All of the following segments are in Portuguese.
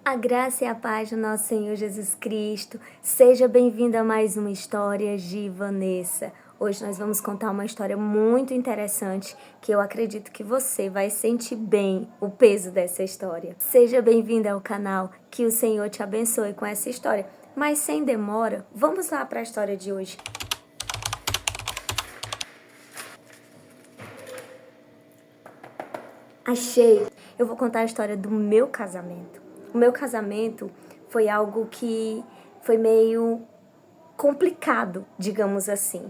A graça e a paz do nosso Senhor Jesus Cristo. Seja bem-vindo a mais uma História de Vanessa. Hoje nós vamos contar uma história muito interessante que eu acredito que você vai sentir bem o peso dessa história. Seja bem-vindo ao canal, que o Senhor te abençoe com essa história. Mas sem demora, vamos lá para a história de hoje. Achei! Eu vou contar a história do meu casamento. O meu casamento foi algo que foi meio complicado, digamos assim.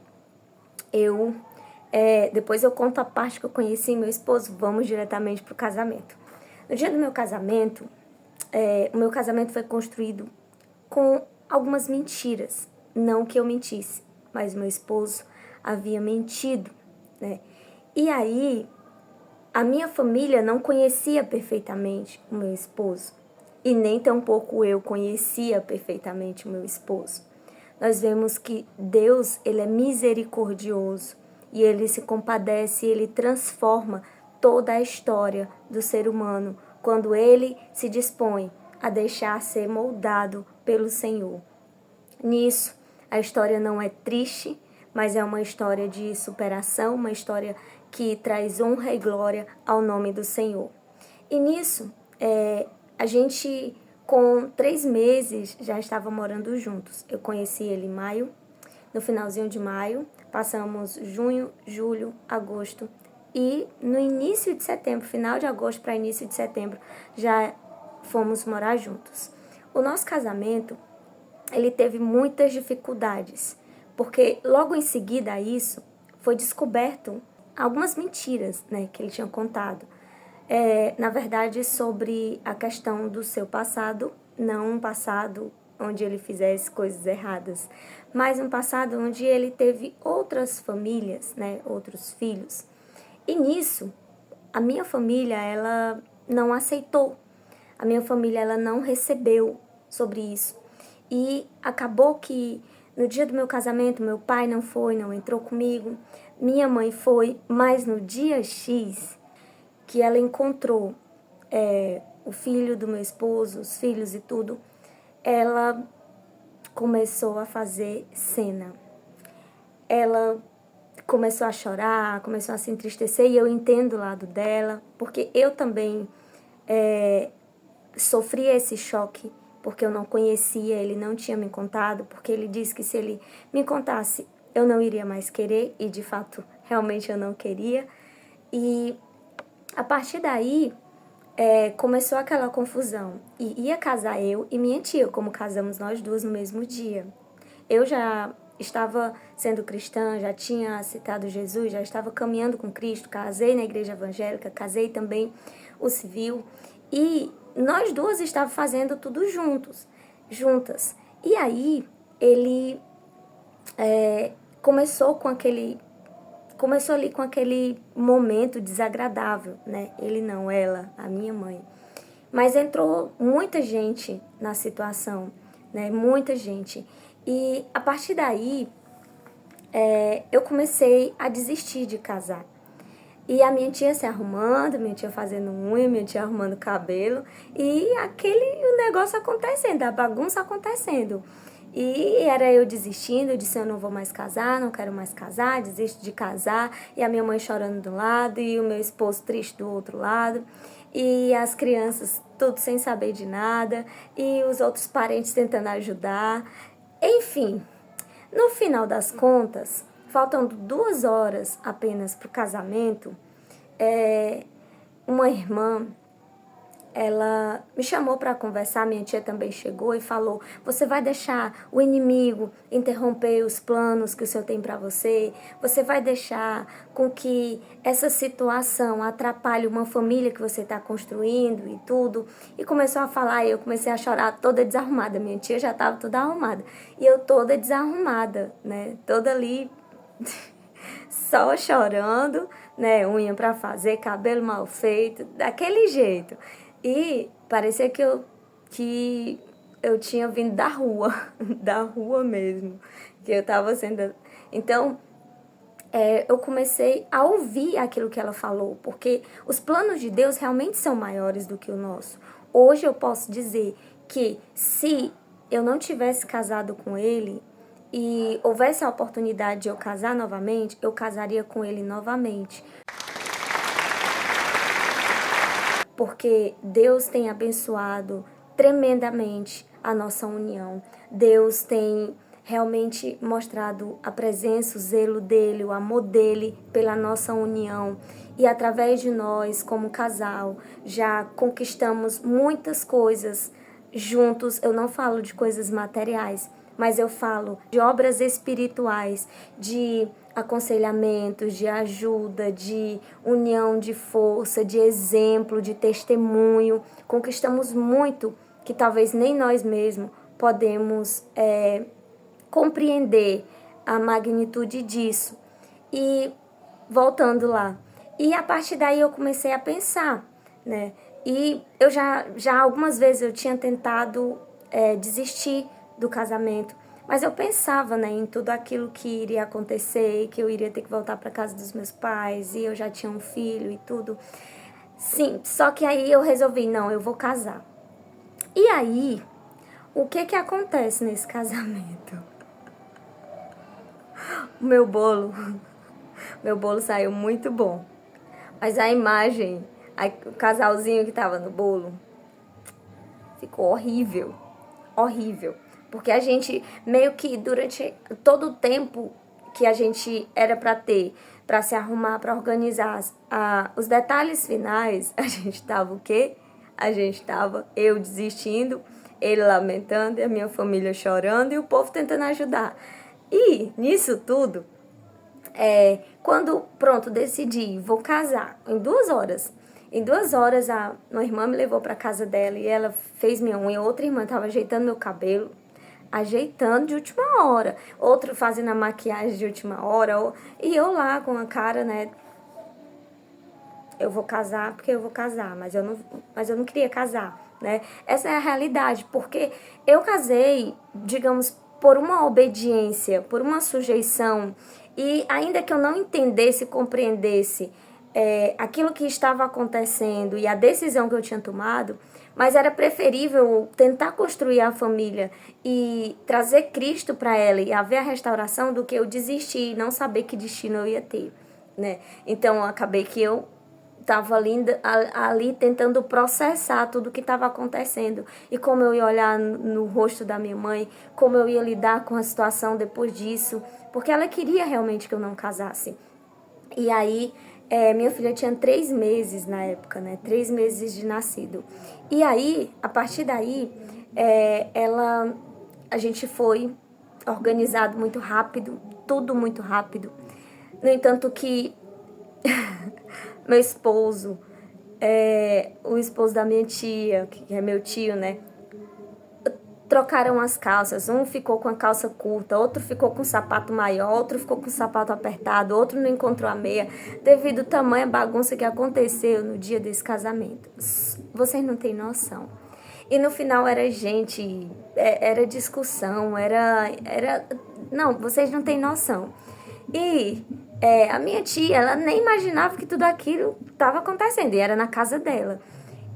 Depois eu conto a parte que eu conheci meu esposo, vamos diretamente para o casamento. No dia do meu casamento, o meu casamento foi construído com algumas mentiras. Não que eu mentisse, mas meu esposo havia mentido, né? E aí, a minha família não conhecia perfeitamente o meu esposo. E nem tampouco eu conhecia perfeitamente o meu esposo. Nós vemos que Deus, ele é misericordioso e ele se compadece, ele transforma toda a história do ser humano quando ele se dispõe a deixar ser moldado pelo Senhor. Nisso, a história não é triste, mas é uma história de superação, uma história que traz honra e glória ao nome do Senhor. E nisso, a gente, com 3 meses, já estava morando juntos. Eu conheci ele em maio, no finalzinho de maio, passamos junho, julho, agosto e no início de setembro, final de agosto para início de setembro, já fomos morar juntos. O nosso casamento, ele teve muitas dificuldades, porque logo em seguida a isso, foi descoberto algumas mentiras, né, que ele tinha contado. Na verdade, sobre a questão do seu passado, não um passado onde ele fizesse coisas erradas, mas um passado onde ele teve outras famílias, né, outros filhos. E nisso, a minha família, ela não aceitou. A minha família, ela não recebeu sobre isso. E acabou que no dia do meu casamento, meu pai não foi, não entrou comigo, minha mãe foi, mas no dia X que ela encontrou o filho do meu esposo, os filhos e tudo, ela começou a fazer cena. Ela começou a chorar, começou a se entristecer, e eu entendo o lado dela, porque eu também sofri esse choque, porque eu não conhecia, ele não tinha me contado, porque ele disse que se ele me contasse, eu não iria mais querer, e de fato, realmente eu não queria. E a partir daí, começou aquela confusão. E ia casar eu e minha tia, como casamos nós duas no mesmo dia. Eu já estava sendo cristã, já tinha aceitado Jesus, já estava caminhando com Cristo, casei na igreja evangélica, casei também o civil. E nós duas estávamos fazendo tudo juntas. E aí, ele começou ali com aquele momento desagradável, né? Ele não, ela, a minha mãe. Mas entrou muita gente na situação, né? Muita gente. E a partir daí, eu comecei a desistir de casar. E a minha tia se arrumando, minha tia fazendo unha, minha tia arrumando cabelo. E o negócio acontecendo, a bagunça acontecendo. E era eu desistindo, eu disse, eu não vou mais casar, não quero mais casar, desisto de casar. E a minha mãe chorando de um lado e o meu esposo triste do outro lado. E as crianças tudo sem saber de nada. E os outros parentes tentando ajudar. Enfim, no final das contas, faltando 2 horas apenas para o casamento, uma irmã, ela me chamou para conversar, minha tia também chegou e falou, você vai deixar o inimigo interromper os planos que o Senhor tem para você? Você vai deixar com que essa situação atrapalhe uma família que você está construindo e tudo? E começou a falar e eu comecei a chorar toda desarrumada, minha tia já estava toda arrumada. E eu toda desarrumada, né? Toda ali só chorando, né? Unha para fazer, cabelo mal feito, daquele jeito. E parecia que eu tinha vindo da rua, da rua mesmo, que eu estava sendo... Então, eu comecei a ouvir aquilo que ela falou, porque os planos de Deus realmente são maiores do que o nosso. hoje eu posso dizer que se eu não tivesse casado com ele e houvesse a oportunidade de eu casar novamente, eu casaria com ele novamente. Porque Deus tem abençoado tremendamente a nossa união. Deus tem realmente mostrado a presença, o zelo dele, o amor dele pela nossa união. E através de nós, como casal, já conquistamos muitas coisas juntos. Eu não falo de coisas materiais, mas eu falo de obras espirituais, de aconselhamentos, de ajuda, de união, de força, de exemplo, de testemunho. Conquistamos muito que talvez nem nós mesmos podemos compreender a magnitude disso. E voltando lá. E a partir daí eu comecei a pensar, né? E eu já algumas vezes eu tinha tentado desistir do casamento, mas eu pensava, né, em tudo aquilo que iria acontecer, que eu iria ter que voltar para casa dos meus pais, e eu já tinha um filho e tudo. Sim, só que aí eu resolvi, não, eu vou casar. E aí, o que que acontece nesse casamento? O meu bolo saiu muito bom. Mas a imagem, o casalzinho que tava no bolo, ficou horrível. Horrível. Porque a gente, meio que durante todo o tempo que a gente era para ter, para se arrumar, para organizar os detalhes finais, a gente tava o quê? A gente tava eu desistindo, ele lamentando, e a minha família chorando e o povo tentando ajudar. E nisso tudo, quando, pronto, decidi, vou casar, em 2 horas. Em 2 horas, uma irmã me levou para casa dela e ela fez minha unha. Outra irmã estava ajeitando meu cabelo, ajeitando de última hora. Outra fazendo a maquiagem de última hora. E eu lá com a cara, né? Eu vou casar porque eu vou casar, mas eu não queria casar, né? Essa é a realidade, porque eu casei, digamos, por uma obediência, por uma sujeição, e ainda que eu não entendesse, compreendesse aquilo que estava acontecendo e a decisão que eu tinha tomado, mas era preferível tentar construir a família e trazer Cristo para ela e haver a restauração do que eu desistir e não saber que destino eu ia ter, né? Então, acabei que eu estava ali tentando processar tudo o que estava acontecendo e como eu ia olhar no rosto da minha mãe, como eu ia lidar com a situação depois disso, porque ela queria realmente que eu não casasse. E aí, minha filha tinha 3 meses na época, né? 3 meses de nascido. E aí, a partir daí, a gente foi organizado muito rápido, tudo muito rápido. No entanto que meu esposo, o esposo da minha tia, que é meu tio, né? Trocaram as calças. Um ficou com a calça curta, outro ficou com o sapato maior, outro ficou com o sapato apertado, outro não encontrou a meia, devido ao tamanho bagunça que aconteceu no dia desse casamento. Vocês não têm noção. E no final era gente, era discussão, Não, vocês não têm noção. E a minha tia, ela nem imaginava que tudo aquilo estava acontecendo, e era na casa dela.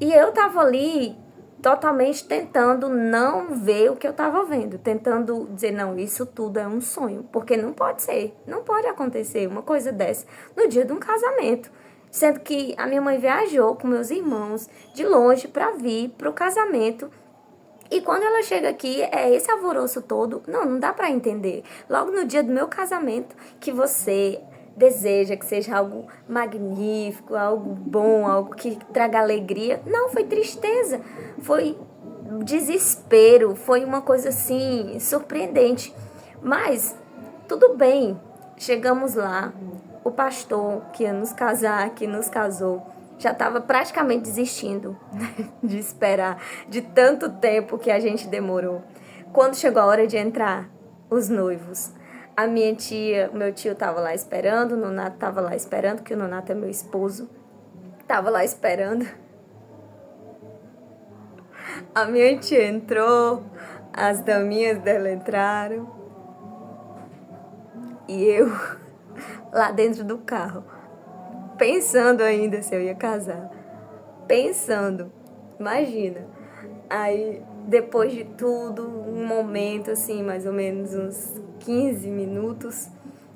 E eu tava ali totalmente tentando não ver o que eu tava vendo, tentando dizer, não, isso tudo é um sonho, porque não pode ser, não pode acontecer uma coisa dessa no dia de um casamento. Sendo que a minha mãe viajou com meus irmãos de longe para vir pro casamento. E quando ela chega aqui, é esse alvoroço todo. Não dá para entender. Logo no dia do meu casamento, que você deseja que seja algo magnífico, algo bom, algo que traga alegria. Não, foi tristeza, foi desespero, foi uma coisa assim, surpreendente. Mas, tudo bem, chegamos lá. O pastor que ia nos casar, que nos casou, já estava praticamente desistindo de esperar, de tanto tempo que a gente demorou. Quando chegou a hora de entrar, os noivos, a minha tia, o meu tio estava lá esperando, o Nonato estava lá esperando, que o Nonato é meu esposo, estava lá esperando. A minha tia entrou, as daminhas dela entraram, e eu lá dentro do carro, pensando ainda se eu ia casar, pensando. Imagina. Aí, depois de tudo, um momento assim, mais ou menos uns 15 minutos,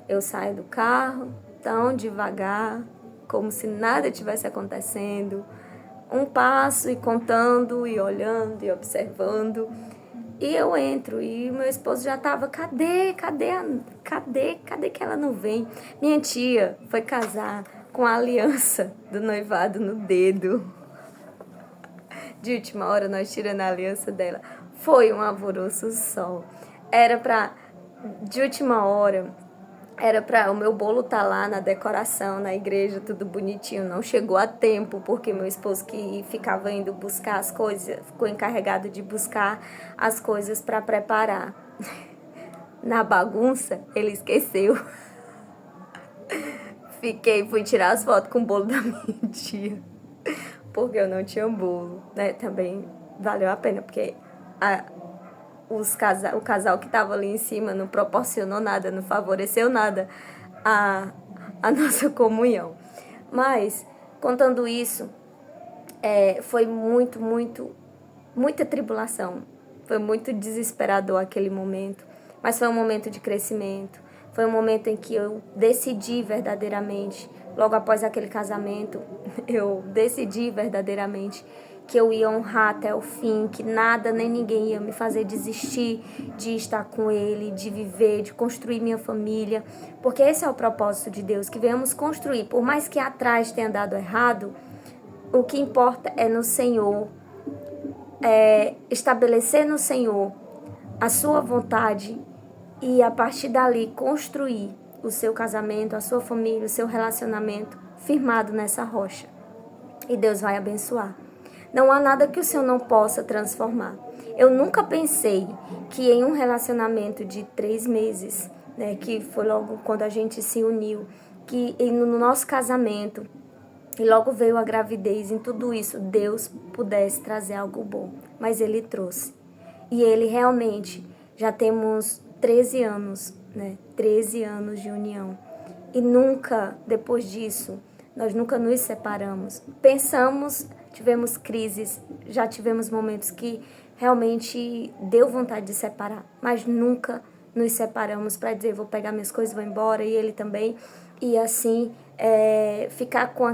eu saio do carro, tão devagar, como se nada tivesse acontecendo. Um passo e contando e olhando e observando. E eu entro e meu esposo já tava, cadê que ela não vem? Minha tia foi casar com a aliança do noivado no dedo. De última hora nós tirando a aliança dela. Foi um alvoroço só. Era pra, de última hora, era pra o meu bolo tá lá na decoração, na igreja, tudo bonitinho. Não chegou a tempo, porque meu esposo que ficava indo buscar as coisas, ficou encarregado de buscar as coisas para preparar. Na bagunça, ele esqueceu. Fui tirar as fotos com o bolo da minha tia, porque eu não tinha bolo, né? Também valeu a pena, porque o casal que estava ali em cima não proporcionou nada, não favoreceu nada a nossa comunhão. Mas, contando isso, foi muita tribulação. Foi muito desesperador aquele momento. Mas foi um momento de crescimento. Foi um momento em que eu decidi verdadeiramente, logo após aquele casamento, eu decidi verdadeiramente que eu ia honrar até o fim, que nada nem ninguém ia me fazer desistir de estar com ele, de viver, de construir minha família, porque esse é o propósito de Deus, que venhamos construir. Por mais que atrás tenha dado errado, o que importa é no Senhor, estabelecer no Senhor a sua vontade e a partir dali construir o seu casamento, a sua família, o seu relacionamento firmado nessa rocha. E Deus vai abençoar. Não há nada que o Senhor não possa transformar. Eu nunca pensei que em um relacionamento de 3 meses, né, que foi logo quando a gente se uniu, que no nosso casamento, e logo veio a gravidez, em tudo isso, Deus pudesse trazer algo bom. Mas Ele trouxe. E Ele realmente, já temos 13 anos, né? 13 anos de união. E nunca, depois disso, nós nunca nos separamos. Pensamos, tivemos crises, já tivemos momentos que realmente deu vontade de separar, mas nunca nos separamos para dizer, vou pegar minhas coisas, vou embora, e ele também. E assim, ficar com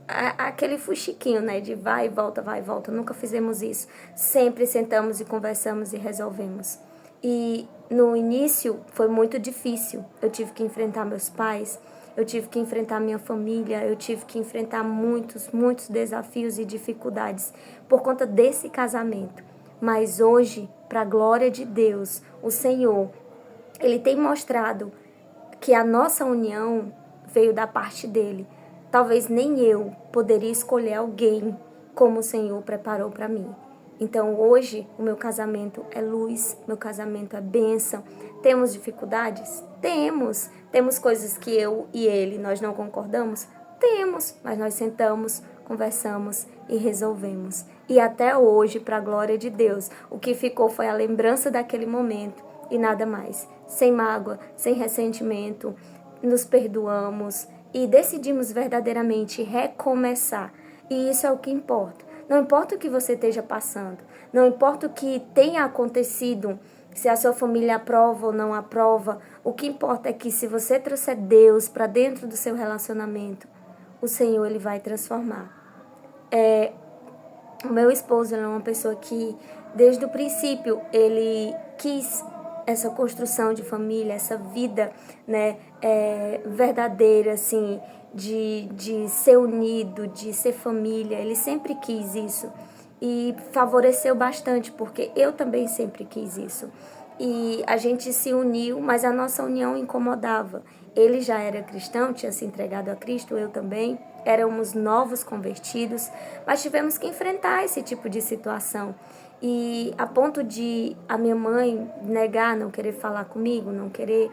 aquele fuxiquinho, né, de vai e volta, vai e volta. Nunca fizemos isso. Sempre sentamos e conversamos e resolvemos. E no início foi muito difícil. Eu tive que enfrentar meus pais, eu tive que enfrentar minha família, eu tive que enfrentar muitos desafios e dificuldades por conta desse casamento. Mas hoje, para a glória de Deus, o Senhor, Ele tem mostrado que a nossa união veio da parte dele. Talvez nem eu poderia escolher alguém como o Senhor preparou para mim. Então hoje o meu casamento é luz, meu casamento é bênção. Temos dificuldades? Temos. Temos coisas que eu e ele nós não concordamos? Temos, mas nós sentamos, conversamos e resolvemos. E até hoje, para a glória de Deus, o que ficou foi a lembrança daquele momento e nada mais. Sem mágoa, sem ressentimento, nos perdoamos e decidimos verdadeiramente recomeçar. E isso é o que importa. Não importa o que você esteja passando, não importa o que tenha acontecido, se a sua família aprova ou não aprova, o que importa é que se você trouxer Deus para dentro do seu relacionamento, o Senhor ele vai transformar. O meu esposo ele é uma pessoa que, desde o princípio, ele quis essa construção de família, essa vida, né, verdadeira, assim, de ser unido, de ser família. Ele sempre quis isso e favoreceu bastante, porque eu também sempre quis isso. E a gente se uniu, mas a nossa união incomodava. Ele já era cristão, tinha se entregado a Cristo, eu também. Éramos novos convertidos, mas tivemos que enfrentar esse tipo de situação. E a ponto de a minha mãe negar, não querer falar comigo, não querer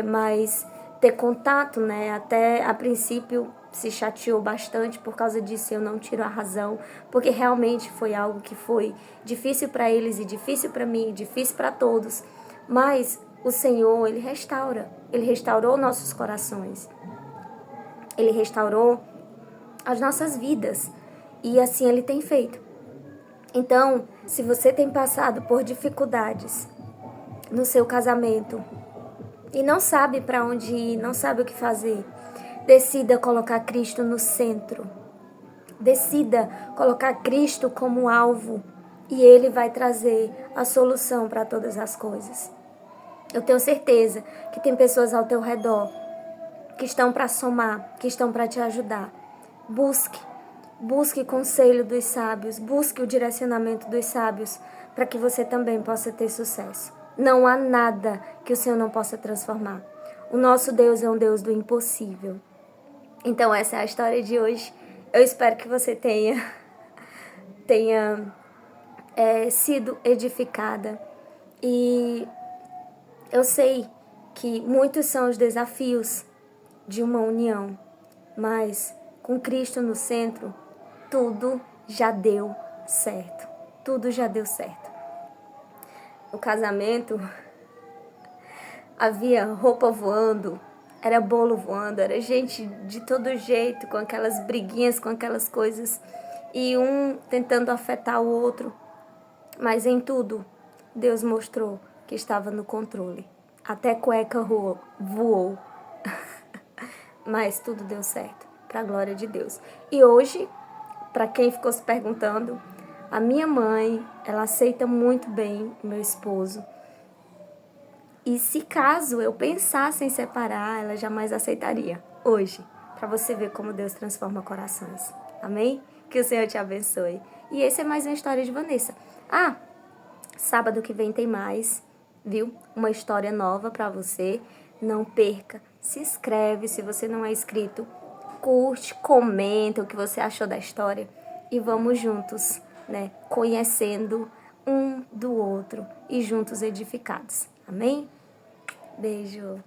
mais ter contato, né? Até a princípio se chateou bastante por causa disso, eu não tiro a razão, porque realmente foi algo que foi difícil para eles e difícil para mim, difícil para todos. Mas o Senhor, Ele restaura. Ele restaurou nossos corações. Ele restaurou as nossas vidas. E assim Ele tem feito. Então, se você tem passado por dificuldades no seu casamento e não sabe para onde ir, não sabe o que fazer, decida colocar Cristo no centro. Decida colocar Cristo como alvo e Ele vai trazer a solução para todas as coisas. Eu tenho certeza que tem pessoas ao teu redor que estão para somar, que estão para te ajudar. Busque conselho dos sábios, busque o direcionamento dos sábios para que você também possa ter sucesso. Não há nada que o Senhor não possa transformar. O nosso Deus é um Deus do impossível. Então essa é a história de hoje. Eu espero que você tenha sido edificada. E eu sei que muitos são os desafios de uma união, mas com Cristo no centro, tudo já deu certo. Tudo já deu certo. No casamento, havia roupa voando, era bolo voando, era gente de todo jeito, com aquelas briguinhas, com aquelas coisas, e um tentando afetar o outro. Mas em tudo, Deus mostrou que estava no controle. Até cueca voou. Mas tudo deu certo, para a glória de Deus. E hoje, para quem ficou se perguntando, a minha mãe, ela aceita muito bem o meu esposo. E se caso eu pensasse em separar, ela jamais aceitaria. Hoje, para você ver como Deus transforma corações. Amém? Que o Senhor te abençoe. E esse é mais uma história de Vanessa. Sábado que vem tem mais, viu? Uma história nova para você. Não perca. Se inscreve se você não é inscrito. Curte, comenta o que você achou da história. E vamos juntos, né? Conhecendo um do outro e juntos edificados. Amém? Beijo.